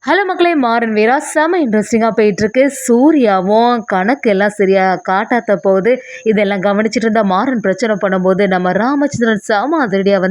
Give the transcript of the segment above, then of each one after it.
Hello மக்களே, மாறன் வீரா செம இன்ட்ரெஸ்டிங்காக போயிட்டுருக்கு. சூர்யாவும் கணக்கு எல்லாம் சரியா காட்டாத்த போகுது. இதெல்லாம் கவனிச்சுட்டு இருந்தா மாறன் பிரச்சனை பண்ணும்போது நம்ம ராமச்சந்திரன் செம அதிரடியாக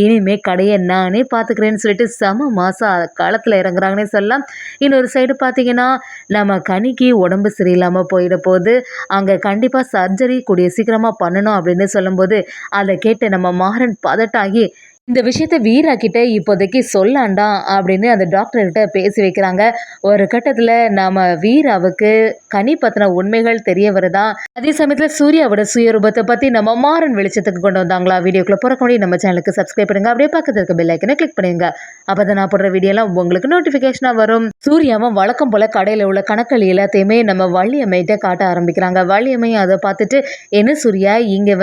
இனிமே கடையை நானே பார்த்துக்கிறேன்னு சொல்லிட்டு செம மாதம் காலத்தில் இறங்குறாங்கன்னே சொல்லலாம். இன்னொரு சைடு பார்த்தீங்கன்னா நம்ம கனிக்கு உடம்பு சரியில்லாமல் போயிட போகுது. அங்கே கண்டிப்பாக சர்ஜரி கூடிய சீக்கிரமாக பண்ணணும் அப்படின்னு சொல்லும்போது அதை கேட்டு நம்ம மாறன் பதட்டாகி இந்த விஷயத்த வீரா கிட்ட இப்போதைக்கு சொல்லாண்டாம் அப்படின்னு அந்த டாக்டர்கிட்ட பேசி வைக்கிறாங்க. ஒரு கட்டத்தில் நாம வீராவுக்கு கனி பத்தின உண்மைகள் தெரிய வருதா. அதே சமயத்தில் சூர்யாவோட சுயரூபத்தை பற்றி நம்ம மாறன் வெளிச்சத்துக்கு கொண்டு வந்தாங்களா. வீடியோக்குள்ள போறக்க முடியும் நம்ம சேனலுக்கு சப்ஸ்கிரைப் பண்ணுங்க. அப்படியே பக்கத்துல இருக்க பெல் ஐக்கனை கிளிக் பண்ணுங்க. அப்பதான் நான் போடுற வீடியோலாம் உங்களுக்கு நோட்டிஃபிகேஷனாக வரும். சூர்யாவும் வழக்கம் போல கடையில் உள்ள கணக்கள் எல்லாத்தையுமே நம்ம வள்ளியம்மைகிட்ட காட்ட ஆரம்பிக்கிறாங்க. வள்ளியம்மை அதை பார்த்துட்டு, என்ன சூர்யா இங்கே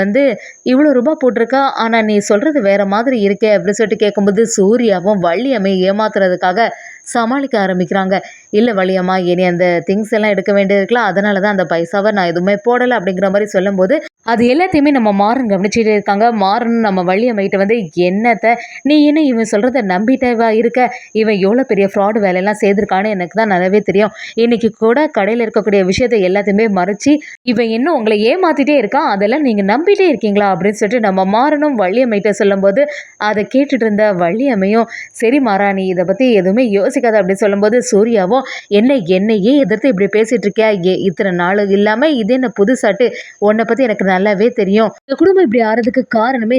இவ்வளோ ரூபாய் போட்டிருக்கா, ஆனால் நீ சொல்றது வேற மாதிரி இருக்கே அப்படின்னு சொல்லிட்டு கேட்கும்போது சூர்யாவும் வள்ளியம்மை ஏமாத்துறதுக்காக சமாளிக்க ஆரம்பிக்கிறாங்க. இல்லை வள்ளியம்மா, இனி அந்த திங்ஸ் எல்லாம் எடுக்க வேண்டியிருக்கலாம், அதனால தான் அந்த பைசாவை நான் எதுவுமே போடலை அப்படிங்கிற மாதிரி சொல்லும்போது அது எல்லாத்தையுமே நம்ம மாறன் கவனிச்சுட்டே இருக்காங்க. மாறன் நம்ம வள்ளியம்மைகிட்ட என்னத்தை நீ என்ன இவன் சொல்கிறத நம்பிட்டவா இருக்க, இவன் எவ்வளோ பெரிய ஃப்ராடு வேலையெல்லாம் செய்திருக்கான்னு எனக்கு தான் நல்லாவே தெரியும். இன்னைக்கு கூட கடையில் இருக்கக்கூடிய விஷயத்தை எல்லாத்தையுமே மறைச்சி இவன் இன்னும் உங்களை ஏமாத்திட்டே இருக்கான், அதெல்லாம் நீங்கள் நம்பிட்டே இருக்கீங்களா அப்படின்னு சொல்லிட்டு நம்ம மாறனும் வள்ளியம்மைகிட்ட சொல்லும்போது அதை கேட்டுட்டு இருந்த வள்ளியம்மையும் சரி மாறா, நீ இதை பற்றி எதுவுமே யோசிக்காத அப்படின்னு சொல்லும்போது சூர்யாவும் என்னையே எதிர்த்து இப்படி பேசிட்டு இருக்கியா, இத்தனை நாள் இல்லாமல் இது என்ன புதுசாட்டு, உன்னை பற்றி எனக்கு நல்லாவே தெரியும், இந்த குடும்பம் இப்படி ஆறதுக்கு காரணமே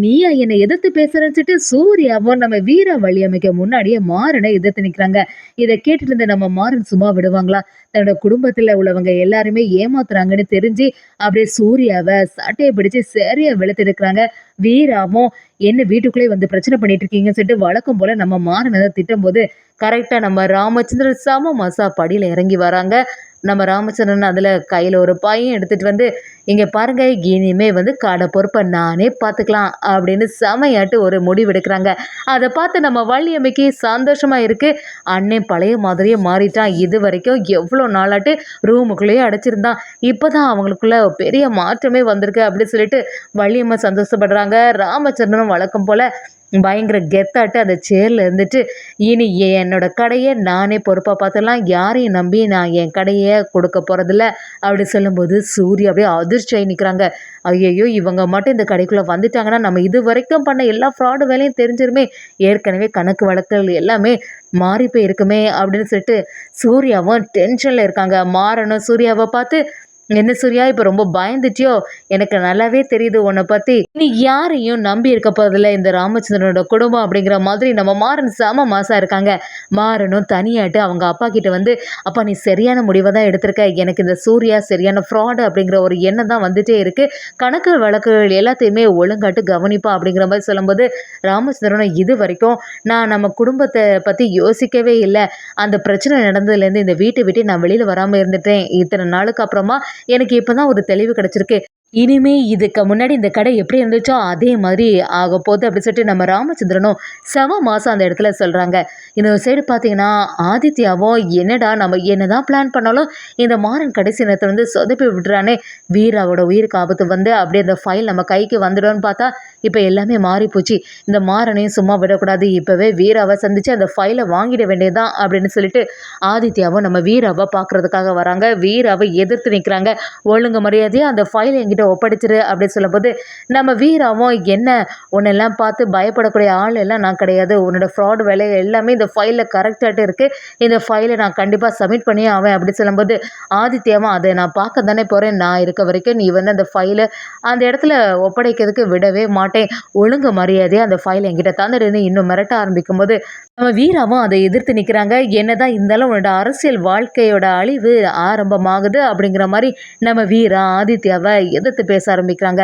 நீயா என்னை எதிர்த்து பேசுறேன்னு சூர்யாவும் நம்ம வீர வள்ளியம்மைக்கு முன்னாடியே மாறனை எதிர்த்து நிற்கிறாங்க. இதை கேட்டுட்டு இருந்த நம்ம மாறன் சும்மா விடுவாங்களா. தன்னோட குடும்பத்துல உள்ளவங்க எல்லாருமே ஏமாத்துறாங்கன்னு தெரிஞ்சு அப்படியே சூர்யாவை சட்டையை பிடிச்சு சரியா வெளுத்து எடுக்கிறாங்க. வீராவும் என்ன வீட்டுக்குள்ளே பிரச்சனை பண்ணிட்டு இருக்கீங்கன்னு சொல்லிட்டு வழக்கம் போல நம்ம மாறனை திட்டும் போது கரெக்டா நம்ம ராமச்சந்திரன் சம மாசா படியில இறங்கி வராங்க. நம்ம ராமச்சந்திரன் அதில் கையில் ஒரு பையன் எடுத்துகிட்டு இங்கே பாருங்க, இனிமே கடை பொறுப்பை நானே பார்த்துக்கலாம் அப்படின்னு செமையாட்டு ஒரு முடிவெடுக்கிறாங்க. அதை பார்த்து நம்ம வள்ளியம்மைக்கு சந்தோஷமாக இருக்குது. அண்ணன் பழைய மாதிரியே மாறிட்டான். இது வரைக்கும் எவ்வளோ நாளாட்டு ரூமுக்குள்ளேயே அடைச்சிருந்தான், இப்போ தான் அவங்களுக்குள்ள பெரிய மாற்றமே வந்திருக்கு அப்படின்னு சொல்லிட்டு வள்ளியம்மை சந்தோஷப்படுறாங்க. ராமச்சந்திரனும் வழக்கம் போல் பயங்கர கெத்தாட்டு அந்த சேர்ல இருந்துட்டு இனி என்னோட கடையை நானே பொறுப்பாக பார்த்துடலாம், யாரையும் நம்பி நான் என் கடையை கொடுக்க போகிறதில்ல அப்படி சொல்லும்போது சூர்யா அப்படியே அதிர்ச்சியாகி நிற்கிறாங்க. ஐயோ, இவங்க மட்டும் இந்த கடைக்குள்ளே வந்துட்டாங்கன்னா நம்ம இது வரைக்கும் பண்ண எல்லா ஃப்ராடு வேலையும் தெரிஞ்சிருமே, ஏற்கனவே கணக்கு வழக்குகள் எல்லாமே மாறி போய் இருக்குமே அப்படின்னு சொல்லிட்டு சூர்யாவும் டென்ஷனில் இருக்காங்க. மாறனும் சூர்யாவை பார்த்து, என்ன சூர்யா இப்போ ரொம்ப பயந்துட்டியோ, எனக்கு நல்லாவே தெரியுது உன்னை பற்றி, நீ யாரையும் நம்பி இருக்க போதில்லை, இந்த ராமச்சந்திரனோட குடும்பம் அப்படிங்கிற மாதிரி நம்ம மாறன் செம மாசா இருக்காங்க. மாறனும் தனியாட்டு அவங்க அப்பா கிட்ட அப்பா நீ சரியான முடிவை தான் எடுத்திருக்க, எனக்கு இந்த சூர்யா சரியான ஃப்ராடு அப்படிங்கிற ஒரு எண்ணம் தான் வந்துட்டே இருக்கு, கணக்கு வழக்குகள் எல்லாத்தையுமே ஒழுங்காட்டு கவனிப்பா அப்படிங்கிற மாதிரி சொல்லும்போது ராமச்சந்திரனும் இது வரைக்கும் நான் நம்ம குடும்பத்தை பற்றி யோசிக்கவே இல்லை, அந்த பிரச்சனை நடந்ததுலேருந்து இந்த வீட்டை விட்டு நான் வெளியில் வராமல் இருந்துட்டேன், இத்தனை நாளுக்கு அப்புறமா எனக்கு இப்பதான் ஒரு தெளிவு கிடைச்சிருக்கு, இனிமே இதுக்கு முன்னாடி இந்த கடை எப்படி இருந்துச்சோ அதே மாதிரி ஆக போகுது அப்படின்னு சொல்லிட்டு நம்ம ராமச்சந்திரனும் செம மாசம் அந்த இடத்துல சொல்றாங்க. இன்னொரு சைடு பார்த்தீங்கன்னா ஆதித்யாவும் என்னடா நம்ம என்னதான் பிளான் பண்ணாலும் இந்த மாறன் கடைசி நேரத்தை சொதப்பி விட்டுறானே, வீராவோட உயிருக்கு ஆபத்து அப்படியே அந்த ஃபைல் நம்ம கைக்கு வந்துடும்னு பார்த்தா இப்போ எல்லாமே மாறி போச்சு, இந்த மாறனையும் சும்மா விடக்கூடாது, இப்போவே வீராவை சந்திச்சு அந்த ஃபைலை வாங்கிட வேண்டியதுதான் அப்படின்னு சொல்லிட்டு ஆதித்யாவும் நம்ம வீராவை பார்க்கறதுக்காக வராங்க. வீராவை எதிர்த்து நிற்கிறாங்க. ஒழுங்கு மரியாதையாக அந்த ஃபைலை என்கிட்ட ஒப்படைச்சிரு அப்படின்னு சொல்லும்போது நம்ம வீராவும் என்ன உன்னெல்லாம் பார்த்து பயப்படக்கூடிய ஆள் எல்லாம் நான் கிடையாது, உன்னோட ஃப்ராட் வேலை எல்லாமே இந்த ஃபைலில் கரெக்டாகிட்டு இருக்குது, இந்த ஃபைலை நான் கண்டிப்பாக சப்மிட் பண்ணியே ஆவேன் அப்படின்னு சொல்லும்போது ஆதித்யாவும் அதை நான் பார்க்க தானே போகிறேன், நான் இருக்க வரைக்கும் நீ அந்த ஃபைலை அந்த இடத்துல ஒப்படைக்கிறதுக்கு விடவே மாட்டேன், ஒழுங்கு மரியாதையாக அந்த ஃபைலை என்கிட்ட தந்துடுன்னு இன்னும் மிரட்ட ஆரம்பிக்கும் போது நம்ம வீராவும் அதை எதிர்த்து நிற்கிறாங்க. என்னதான் இருந்தாலும் உன்னோட அரசியல் வாழ்க்கையோட அழிவு ஆரம்பமாகுது அப்படிங்கிற மாதிரி நம்ம வீரா ஆதித்யாவை எதிர்த்து பேச ஆரம்பிக்கிறாங்க.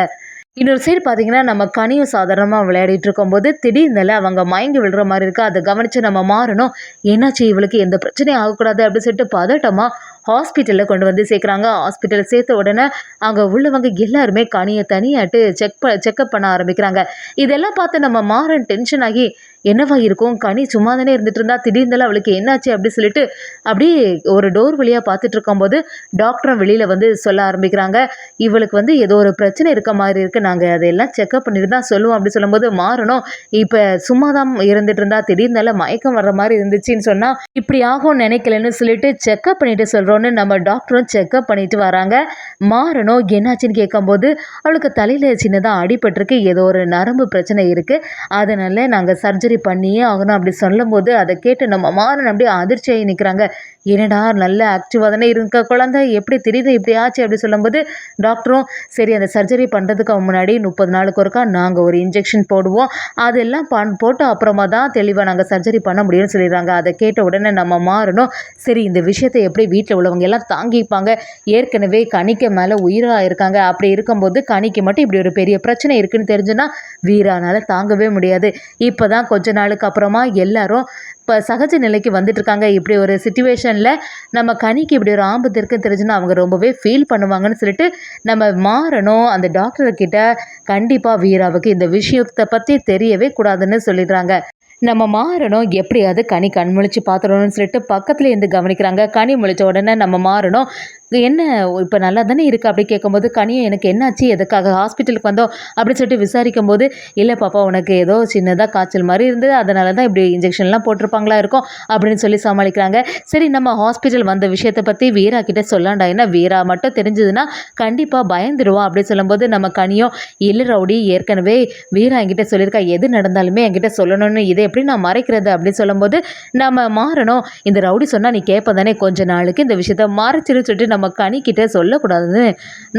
இன்னொரு சைடு பார்த்தீங்கன்னா நம்ம கனியும் சாதாரணமாக விளையாடிட்டு இருக்கும்போது திடீர்னு அவங்க மயங்கி விழுற மாதிரி இருக்குது. அதை கவனித்து நம்ம மாறணும், என்னாச்சு இவளுக்கு எந்த பிரச்சனையும் ஆகக்கூடாது அப்படின்னு சொல்லிட்டு பதட்டமாக ஹாஸ்பிட்டலில் கொண்டு சேர்க்குறாங்க. ஹாஸ்பிட்டலில் சேர்த்த உடனே அங்கே உள்ளவங்க எல்லாருமே கனியை தனியாட்டு செக்கப் பண்ண ஆரம்பிக்கிறாங்க. இதெல்லாம் பார்த்து நம்ம மாறன் டென்ஷன் ஆகி என்னவா இருக்கும்? கனி சும்மா தானே இருந்துட்டு இருந்தா, திடீர்னு அவளுக்கு என்னாச்சு அப்படி சொல்லிட்டு அப்படியே ஒரு டோர் வழியா பார்த்துட்டு இருக்கும்போது டாக்டரும் வெளியில வந்து சொல்ல ஆரம்பிக்கிறாங்க. இவளுக்கு வந்து ஏதோ ஒரு பிரச்சனை இருக்க மாதிரி இருக்கு. நாங்க அதையெல்லாம் செக்கப் பண்ணிட்டு தான் சொல்லுவோம் அப்படி சொல்லும்போது மாறணும். இப்ப சும்மா தான் இருந்துட்டு இருந்தா திடீர்னு மயக்கம் வர்ற மாதிரி இருந்துச்சுன்னு சொன்னா இப்படி ஆகும்னு நினைக்கலன்னு சொல்லிட்டு செக்கப் பண்ணிட்டு சொல்றோன்னு நம்ம டாக்டரும் செக்கப் பண்ணிட்டு வராங்க. மாறணும் என்னாச்சுன்னு கேட்கும்போது அவளுக்கு தலையில சின்னதா அடிபட்டிருக்கு. ஏதோ ஒரு நரம்பு பிரச்சனை இருக்கு. அதனால நாங்க சர்ஜரி பண்ணியே ஆகணும் அப்படி சொல்லும்போது அதை கேட்டு நம்ம மாறன் அப்படியே அதிர்ச்சியாகி நிற்கிறாங்க. என்னடா நல்ல ஆக்டிவாக தானே இருக்க குழந்தை, எப்படி தெரியுது இப்படி ஆச்சு அப்படி சொல்லும்போது டாக்டரும் சரி அந்த சர்ஜரி பண்ணுறதுக்கு முன்னாடி 30 நாளுக்கு ஒருக்கா நாங்கள் ஒரு இன்ஜெக்ஷன் போடுவோம், அதெல்லாம் போட்டு அப்புறமா தான் தெளிவாக நாங்கள் சர்ஜரி பண்ண முடியும்னு சொல்லிடுறாங்க. அதை கேட்ட உடனே நம்ம மாறணும் சரி இந்த விஷயத்தை எப்படி வீட்டில் உள்ளவங்க எல்லாம் தாங்கிப்பாங்க, ஏற்கனவே கனிக்கு மேலே உயிராக இருக்காங்க, அப்படி இருக்கும்போது கனிக்கு மட்டும் இப்படி ஒரு பெரிய பிரச்சனை இருக்குன்னு தெரிஞ்சுன்னா வீரானால தாங்கவே முடியாது. இப்போ தான் கொஞ்ச நாளுக்கு அப்புறமா எல்லாரும் இப்போ சகஜ நிலைக்கு வந்துட்டுருக்காங்க. இப்படி ஒரு சிச்சுவேஷனில் நம்ம கனிக்கு இப்படி ஒரு ஆபத்து இருக்குன்னு தெரிஞ்சுன்னா அவங்க ரொம்பவே ஃபீல் பண்ணுவாங்கன்னு சொல்லிட்டு நம்ம மாறணும் அந்த டாக்டர்கிட்ட கண்டிப்பாக வீராவுக்கு இந்த விஷயத்தை பற்றி தெரியவே கூடாதுன்னு சொல்லிடுறாங்க. நம்ம மாறணும் எப்படியாவது கனி கண் முழிச்சு பார்த்துடணும்னு சொல்லிட்டு பக்கத்துல இருந்து கவனிக்கிறாங்க. கனி முழிச்ச உடனே நம்ம மாறணும் என்ன இப்போ நல்லா தானே இருக்குது அப்படி கேட்கும்போது கனியும் எனக்கு என்னாச்சு எதுக்காக ஹாஸ்பிட்டலுக்கு வந்தோம் அப்படின்னு சொல்லிட்டு விசாரிக்கும் போது இல்லை பாப்பா உனக்கு ஏதோ சின்னதாக காய்ச்சல் மாதிரி இருந்து அதனால தான் இப்படி இன்ஜெக்ஷன்லாம் போட்டிருப்பாங்களா இருக்கும் அப்படின்னு சொல்லி சமாளிக்கிறாங்க. சரி நம்ம ஹாஸ்பிட்டல் வந்த விஷயத்தை பற்றி வீரா கிட்டே சொல்லாண்டா, ஏன்னா வீரா மட்டும் தெரிஞ்சதுன்னா கண்டிப்பாக பயந்துடுவா அப்படின்னு சொல்லும்போது நம்ம கனியும் இல்லை ரவுடி ஏற்கனவே வீரா என்கிட்ட சொல்லியிருக்கா எது நடந்தாலுமே என்கிட்ட சொல்லணும்னு இதை எப்படி நான் மறைக்கிறது அப்படின்னு சொல்லும்போது நம்ம மாறணும் இந்த ரவுடி சொன்னால் நீ கேட்பதானே கொஞ்ச நாளுக்கு இந்த விஷயத்த மறைச்சிரு சொல்லிட்டு நம்ம கனிக்கிட்ட சொல்லக்கூடாதுன்னு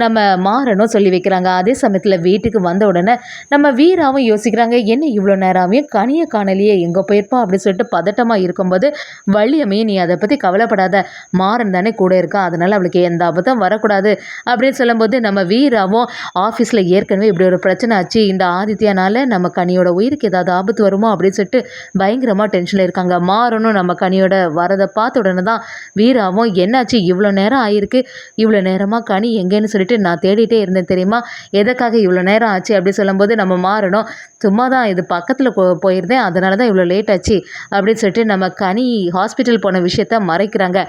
நம்ம மாறணும் சொல்லி வைக்கிறாங்க. அதே சமயத்தில் வீட்டுக்கு வந்த உடனே நம்ம வீராவும் யோசிக்கிறாங்க என்ன இவ்வளோ நேரமையும் கனியை காணலையே எங்கே போயிருப்பா அப்படின்னு சொல்லிட்டு பதட்டமாக இருக்கும்போது வள்ளியம்மையும் நீ அதை பற்றி கவலைப்படாத, மாறன் தானே கூட இருக்கா அதனால் அவளுக்கு எந்த ஆபத்தும் வரக்கூடாது அப்படின்னு சொல்லும்போது நம்ம வீராவும் ஆஃபீஸில் ஏற்கனவே இப்படி ஒரு பிரச்சனை ஆச்சு, இந்த ஆதித்யனால நம்ம கனியோட உயிருக்கு ஏதாவது ஆபத்து வருமோ அப்படின்னு சொல்லிட்டு பயங்கரமாக டென்ஷனில் இருக்காங்க. மாறணும் நம்ம கனியோட வரதை பார்த்த உடனே தான் வீராவும் என்னாச்சு இவ்வளோ நேரம் ஆயிருக்கு, இவ்வளோ நேரமாக கனி எங்கேன்னு சொல்லிட்டு நான் தேடிட்டே இருந்தேன் தெரியுமா, எதுக்காக இவ்வளோ நேரம் ஆச்சு அப்படி சொல்லும்போது நம்ம மாறணும் சும்மா தான் இது பக்கத்தில் போயிருந்தேன் அதனால தான் இவ்வளோ லேட் ஆச்சு அப்படின்னு சொல்லிட்டு நம்ம கனி ஹாஸ்பிட்டல் போன விஷயத்த மறைக்கிறாங்க.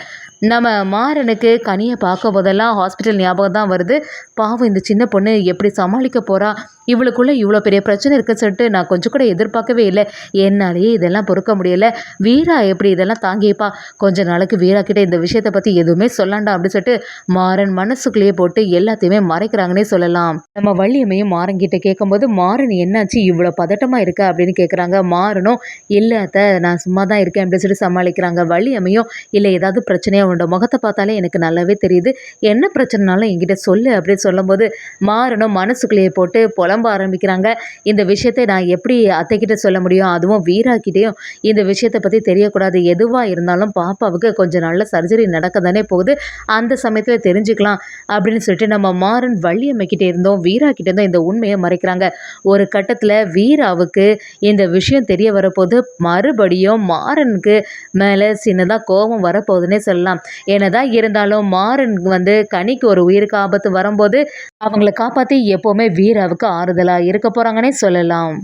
நம்ம மாறனுக்கு கனியை பார்க்கும் போதெல்லாம் ஹாஸ்பிட்டல் ஞாபகம் தான் வருது. பாவம் இந்த சின்ன பொண்ணு எப்படி சமாளிக்க போகிறா, இவளுக்குள்ளே இவ்வளோ பெரிய பிரச்சனை இருக்குன்னு சொல்லிட்டு நான் கொஞ்சம் கூட எதிர்பார்க்கவே இல்லை, என்னாலேயே இதெல்லாம் பொறுக்க முடியலை, வீரா எப்படி இதெல்லாம் தாங்கிப்பா, கொஞ்ச நாளைக்கு வீரா கிட்டே இந்த விஷயத்தை பற்றி எதுவுமே சொல்லாண்டா அப்படின்னு சொல்லிட்டு மாறன் மனசுக்குள்ளேயே போட்டு எல்லாத்தையுமே மறைக்கிறாங்கன்னே சொல்லலாம். நம்ம வள்ளியம்மையும் மாறன் கிட்ட கேட்கும்போது மாறன் என்னாச்சு இவ்வளோ பதட்டமாக இருக்க அப்படின்னு கேட்குறாங்க. மாறனும் இல்லை அத்தை நான் சும்மா தான் இருக்கேன் அப்படின்னு சொல்லி சமாளிக்கிறாங்க. வள்ளியம்மையும் இல்லை ஏதாவது பிரச்சனையாக உன்னோட முகத்தை பார்த்தாலே எனக்கு நல்லாவே தெரியுது, என்ன பிரச்சனைனாலும் என்கிட்ட சொல்லு அப்படின்னு சொல்லும்போது மாறனும் மனசுக்குள்ளேயே போட்டு புலம்ப ஆரம்பிக்கிறாங்க. இந்த விஷயத்தை நான் எப்படி அத்தைக்கிட்ட சொல்ல முடியும், அதுவும் வீராக்கிட்டேயும் இந்த விஷயத்தை பற்றி தெரியக்கூடாது, எதுவாக இருந்தாலும் பாப்பாவுக்கு கொஞ்சம் நாளில் சர்ஜரி நடக்க தானே போகுது, அந்த சமயத்தில் தெரிஞ்சுக்கலாம் அப்படின்னு சொல்லிட்டு நம்ம மாறன் வள்ளியம்மைக்கிட்டே இருந்தோம் வீரா கிட்டே இருந்தோம் இந்த உண்மையை மறைக்கிறாங்க. ஒரு கட்டத்தில் வீராவுக்கு இந்த விஷயம் தெரிய வரப்போது மறுபடியும் மாறனுக்கு மேலே சின்னதாக கோபம் வரப்போகுதுன்னே சொல்லலாம். என்னதான் இருந்தாலும் மாறன் வந்து கனிக்கு ஒரு உயிருக்கு ஆபத்து வரும்போது அவங்கள காப்பாற்றி எப்போவுமே வீராவுக்கு ஆறுதலாக இருக்க போகிறாங்கன்னே சொல்லலாம்.